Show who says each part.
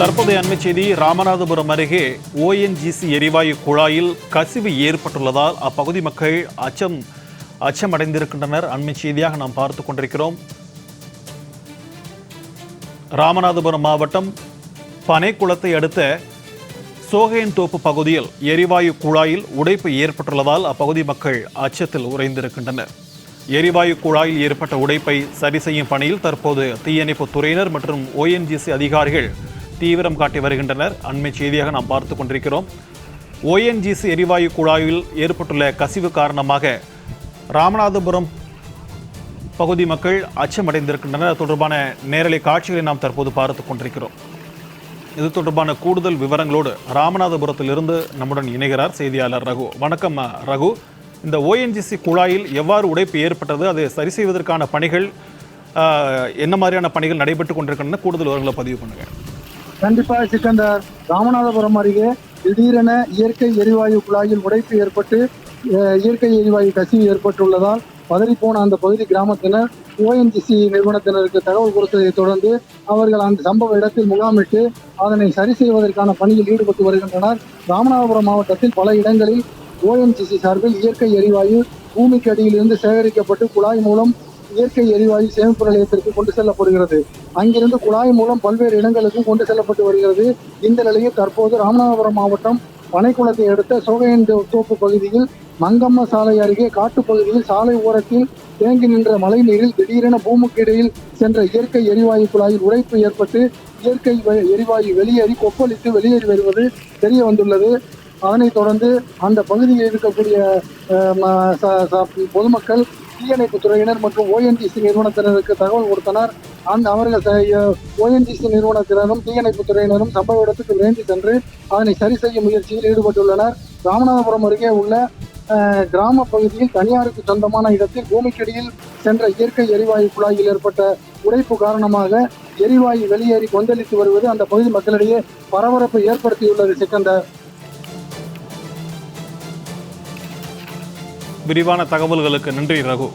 Speaker 1: தற்போதைய அண்மை செய்தி. ராமநாதபுரம் அருகே ஓஎன்ஜிசி எரிவாயு குழாயில் கசிவு ஏற்பட்டுள்ளதால் அப்பகுதி மக்கள் அச்சமடைந்திருக்கின்றனர். அண்மை செய்தியாக நாம் பார்த்துக் கொண்டிருக்கிறோம். ராமநாதபுரம் மாவட்டம் பனைக்குளத்தை அடுத்த சோகையன்தோப்பு பகுதியில் எரிவாயு குழாயில் உடைப்பு ஏற்பட்டுள்ளதால் அப்பகுதி மக்கள் அச்சத்தில் உறைந்திருக்கின்றனர். எரிவாயு குழாயில் ஏற்பட்ட உடைப்பை சரி செய்யும் பணியில் தற்போது தீயணைப்பு துறையினர் மற்றும் ஓஎன்ஜிசி அதிகாரிகள் தீவிரம் காட்டி வருகின்றனர். அண்மை செய்தியாக நாம் பார்த்துக் கொண்டிருக்கிறோம். ஓஎன்ஜிசி எரிவாயு குழாயில் ஏற்பட்டுள்ள கசிவு காரணமாக ராமநாதபுரம் பகுதி மக்கள் அச்சமடைந்திருக்கின்றனர். அது தொடர்பான நேரலை காட்சிகளை நாம் தற்போது பார்த்துக் கொண்டிருக்கிறோம். இது தொடர்பான கூடுதல் விவரங்களோடு ராமநாதபுரத்திலிருந்து நம்முடன் இணைகிறார் செய்தியாளர் ரகு. வணக்கம் ரகு. இந்த ஓஎன்ஜிசி குழாயில் எவ்வாறு உடைப்பு ஏற்பட்டது, அதை சரி செய்வதற்கான பணிகள் என்ன மாதிரியான பணிகள் நடைபெற்றுக் கொண்டிருக்கின்றன, கூடுதல் விவரங்களை பதிவு பண்ணுங்க.
Speaker 2: கண்டிப்பாக சிக்கந்தர், ராமநாதபுரம் அருகே திடீரென இயற்கை எரிவாயு குழாயில் உடைப்பு ஏற்பட்டு இயற்கை எரிவாயு கசிவு ஏற்பட்டுள்ளதால் பதறிப்போன அந்த பகுதி கிராமத்தினர் ஓஎன்ஜிசி நிறுவனத்தினருக்கு தகவல் கொடுத்ததை தொடர்ந்து அவர்கள் அந்த சம்பவ இடத்தில் முகாமிட்டு அதனை சரி செய்வதற்கான பணியில் ஈடுபட்டு வருகின்றனர். ராமநாதபுரம் மாவட்டத்தில் பல இடங்களில் ஓஎன்ஜிசி சார்பில் இயற்கை எரிவாயு பூமிக்கு அடியிலிருந்து சேகரிக்கப்பட்டு குழாய் மூலம் இயற்கை எரிவாயு சேமிப்பு நிலையத்திற்கு கொண்டு செல்லப்படுகிறது. அங்கிருந்து குழாய் மூலம் பல்வேறு இடங்களுக்கும் கொண்டு செல்லப்பட்டு வருகிறது. இந்த நிலையில் தற்போது ராமநாதபுரம் மாவட்டம் பனைக்குளத்தை அடுத்த சோகையன்தோப்பு பகுதியில் மங்கம்மா சாலை அருகே காட்டுப்பகுதியில் சாலை ஓரத்தில் தேங்கி நின்ற மழை நீரில் திடீரென பூமிக்கு இடையில் சென்ற இயற்கை எரிவாயு குழாயில் உடைப்பு ஏற்பட்டு இயற்கை எரிவாயு வெளியேறி கொப்பளித்து வெளியேறி வருவது தெரிய வந்துள்ளது. அதனைத் தொடர்ந்து அந்த பகுதியில் இருக்கக்கூடிய பொதுமக்கள் தீயணைப்பு துறையினர் மற்றும் ஓஎன்ஜிசி நிறுவனத்தினருக்கு தகவல் கொடுத்தனர். அவர்கள் ஓஎன்ஜிசி நிறுவனத்தினரும் தீயணைப்பு துறையினரும் சம்பவ இடத்துக்கு விரைந்து சென்று அதனை சரி செய்யும் முயற்சியில் ஈடுபட்டுள்ளனர். ராமநாதபுரம் அருகே உள்ள கிராம பகுதியில் தனியாருக்கு சொந்தமான இடத்தில் பூமிக்கடியில் சென்ற இயற்கை எரிவாயு குழாயில் ஏற்பட்ட உடைப்பு காரணமாக எரிவாயு வெளியேறி கொந்தளித்து வருவது அந்த பகுதி மக்களிடையே பரபரப்பை ஏற்படுத்தியுள்ளது. சிக்கந்தர்,
Speaker 1: விரிவான தகவல்களுக்கு நன்றி ரகு.